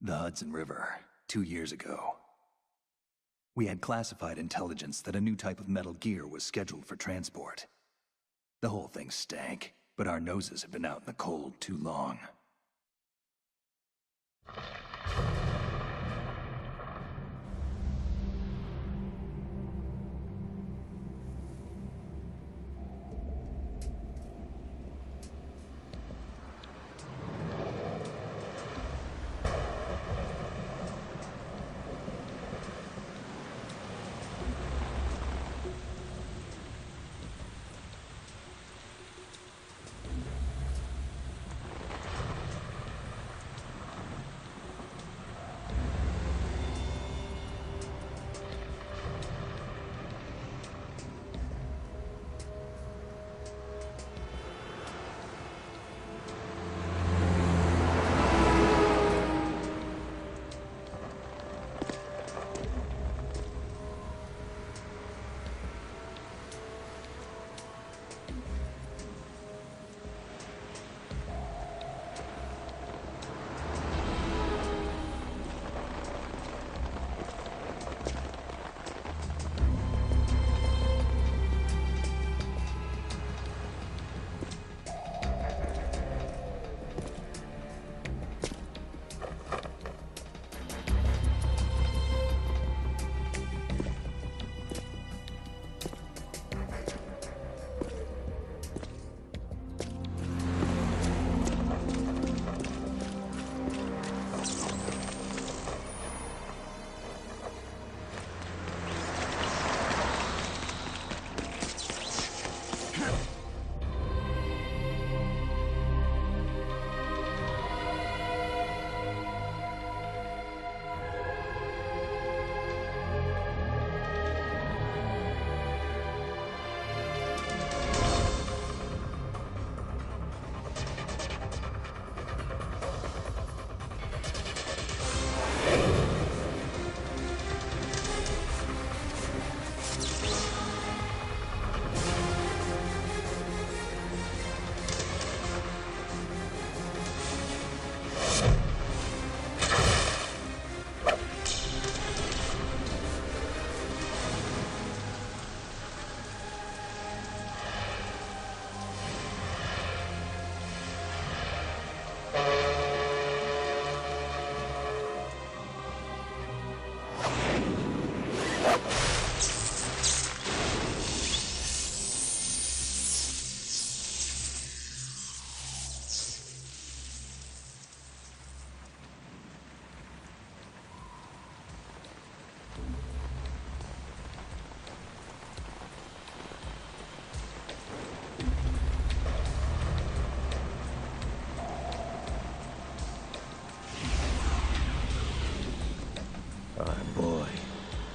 The Hudson River, 2 years ago. We had classified intelligence that a new type of metal gear was scheduled for transport. The whole thing stank, but our noses had been out in the cold too long.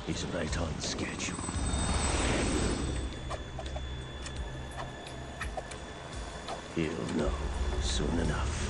He's right on schedule. He'll know soon enough.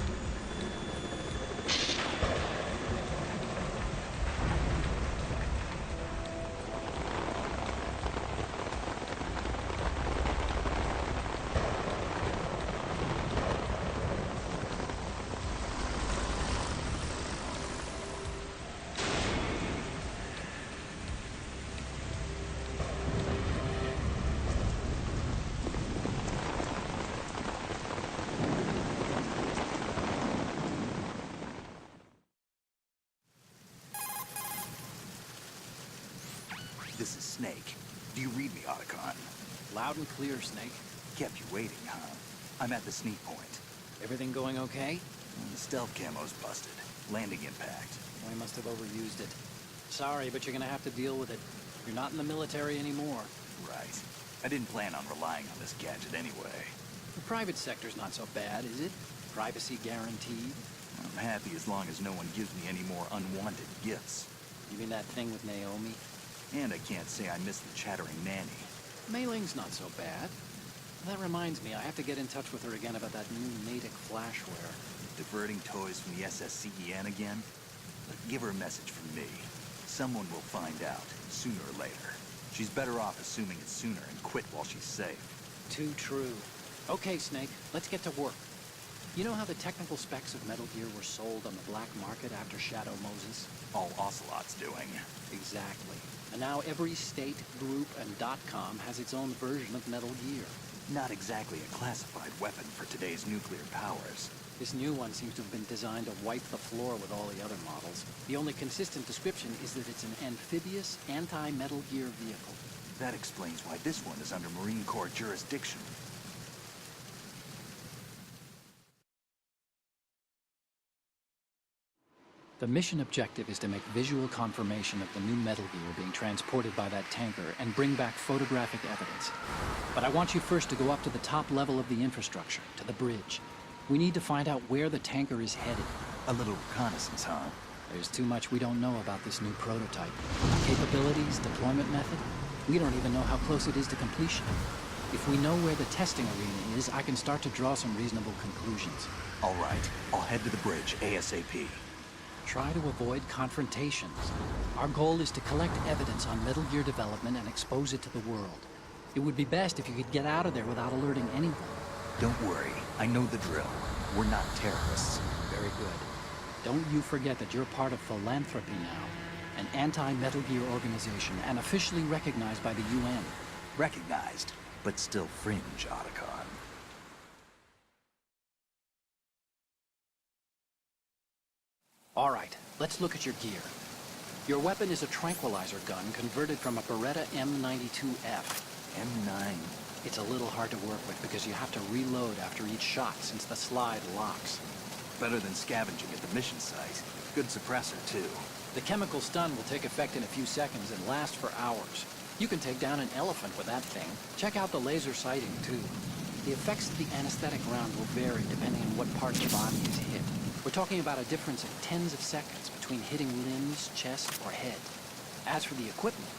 This is Snake. Do you read me, Otacon? Loud and clear, Snake. Kept you waiting, huh? I'm at the sneak point. Everything going okay? The stealth camo's busted. Landing impact. We must have overused it. Sorry, but you're gonna have to deal with it. You're not in the military anymore. Right. I didn't plan on relying on this gadget anyway. The private sector's not so bad, is it? Privacy guaranteed. I'm happy as long as no one gives me any more unwanted gifts. You mean that thing with Naomi? And I can't say I miss the chattering nanny. Mei Ling's not so bad. That reminds me, I have to get in touch with her again about that new Natick flashware. Diverting toys from the SSCEN again? But give her a message from me. Someone will find out, sooner or later. She's better off assuming it sooner and quit while she's safe. Too true. Okay, Snake, let's get to work. You know how the technical specs of Metal Gear were sold on the black market after Shadow Moses? All Ocelot's doing. Exactly. And now every state, group, and .com has its own version of Metal Gear. Not exactly a classified weapon for today's nuclear powers. This new one seems to have been designed to wipe the floor with all the other models. The only consistent description is that it's an amphibious, anti-Metal Gear vehicle. That explains why this one is under Marine Corps jurisdiction. The mission objective is to make visual confirmation of the new Metal Gear being transported by that tanker and bring back photographic evidence. But I want you first to go up to the top level of the infrastructure, to the bridge. We need to find out where the tanker is headed. A little reconnaissance, huh? There's too much we don't know about this new prototype. Capabilities, deployment method. We don't even know how close it is to completion. If we know where the testing arena is, I can start to draw some reasonable conclusions. All right, I'll head to the bridge ASAP. Try to avoid confrontations. Our goal is to collect evidence on Metal Gear development and expose it to the world. It would be best if you could get out of there without alerting anyone. Don't worry, I know the drill. We're not terrorists. Very good. Don't you forget that you're part of Philanthropy now, an anti-Metal Gear organization and officially recognized by the UN. Recognized, but still fringe, Otacon. All right, let's look at your gear. Your weapon is a tranquilizer gun converted from a Beretta M92F. M9. It's a little hard to work with because you have to reload after each shot since the slide locks. Better than scavenging at the mission site. Good suppressor, too. The chemical stun will take effect in a few seconds and last for hours. You can take down an elephant with that thing. Check out the laser sighting, too. The effects of the anesthetic round will vary depending on what part of the body is hit. We're talking about a difference of tens of seconds between hitting limbs, chest, or head. As for the equipment...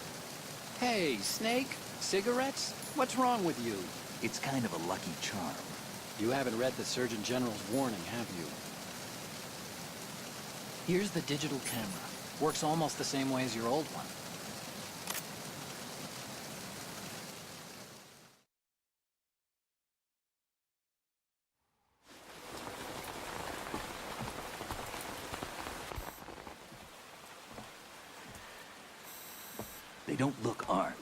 Hey, Snake? Cigarettes? What's wrong with you? It's kind of a lucky charm. You haven't read the Surgeon General's warning, have you? Here's the digital camera. Works almost the same way as your old one. They don't look armed.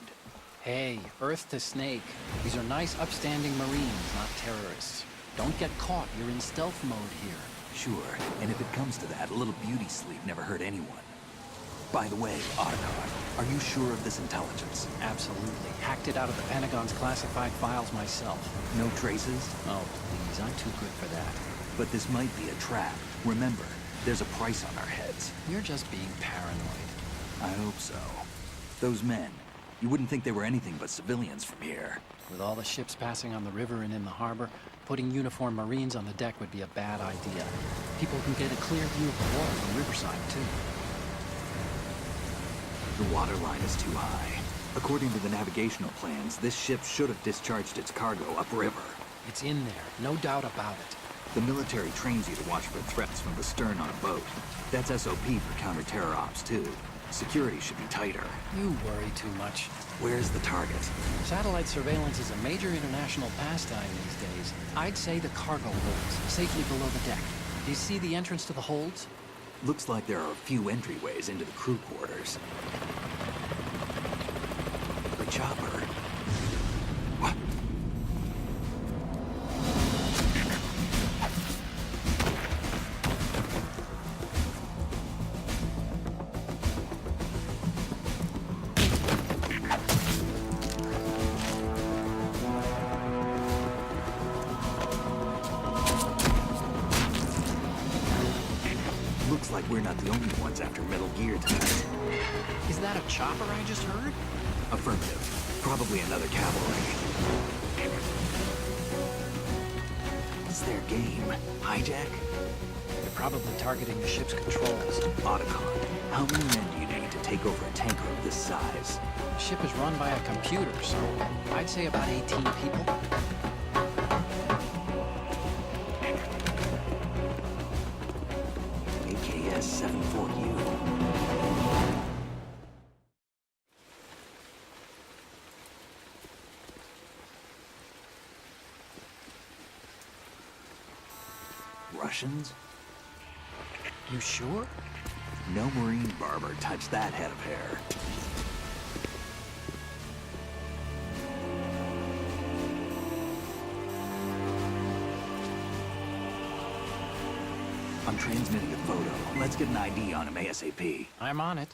Hey, Earth to Snake. These are nice, upstanding Marines, not terrorists. Don't get caught. You're in stealth mode here. Sure, and if it comes to that, a little beauty sleep never hurt anyone. By the way, Otacon, are you sure of this intelligence? Absolutely. Hacked it out of the Pentagon's classified files myself. No traces? Oh, please. I'm too good for that. But this might be a trap. Remember, there's a price on our heads. You're just being paranoid. I hope so. Those men, you wouldn't think they were anything but civilians from here. With all the ships passing on the river and in the harbor, putting uniformed Marines on the deck would be a bad idea. People can get a clear view of the water from Riverside, too. The water line is too high. According to the navigational plans, this ship should have discharged its cargo upriver. It's in there, no doubt about it. The military trains you to watch for threats from the stern on a boat. That's SOP for counter-terror ops, too. Security should be tighter. You worry too much. Where's the target? Satellite surveillance is a major international pastime these days. I'd say the cargo holds, safely below the deck. Do you see the entrance to the holds? Looks like there are a few entryways into the crew quarters. The chopper. What? Looks like we're not the only ones after Metal Gear tonight. Is that a chopper I just heard? Affirmative. Probably another cavalry. What's their game? Hijack? They're probably targeting the ship's controls. Otacon, how many men do you need to take over a tanker of this size? The ship is run by a computer, so I'd say about 18 people. AKS 74U. Russians? You sure? No Marine barber touched that head of hair. I'm transmitting a photo. Let's get an ID on him ASAP. I'm on it.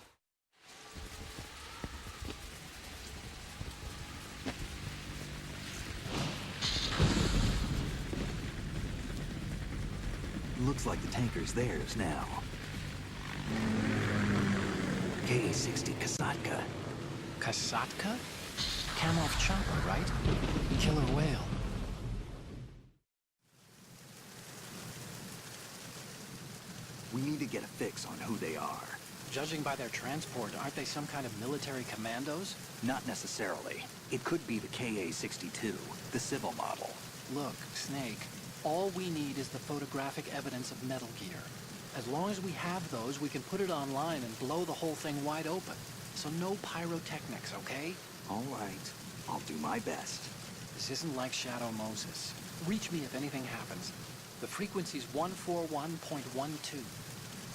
Looks like the tanker's theirs now. Ka-60 Kasatka. Kasatka? Kamov chopper, right? Killer whale. We need to get a fix on who they are. Judging by their transport, aren't they some kind of military commandos? Not necessarily. It could be the Ka-62, the civil model. Look, Snake, all we need is the photographic evidence of Metal Gear. As long as we have those, we can put it online and blow the whole thing wide open. So no pyrotechnics, okay? All right. I'll do my best. This isn't like Shadow Moses. Reach me if anything happens. The frequency's 141.12.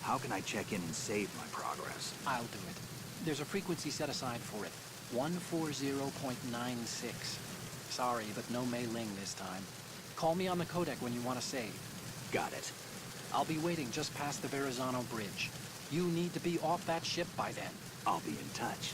How can I check in and save my progress? I'll do it. There's a frequency set aside for it. 140.96. Sorry, but no Mei Ling this time. Call me on the codec when you want to save. Got it. I'll be waiting just past the Verrazano Bridge. You need to be off that ship by then. I'll be in touch.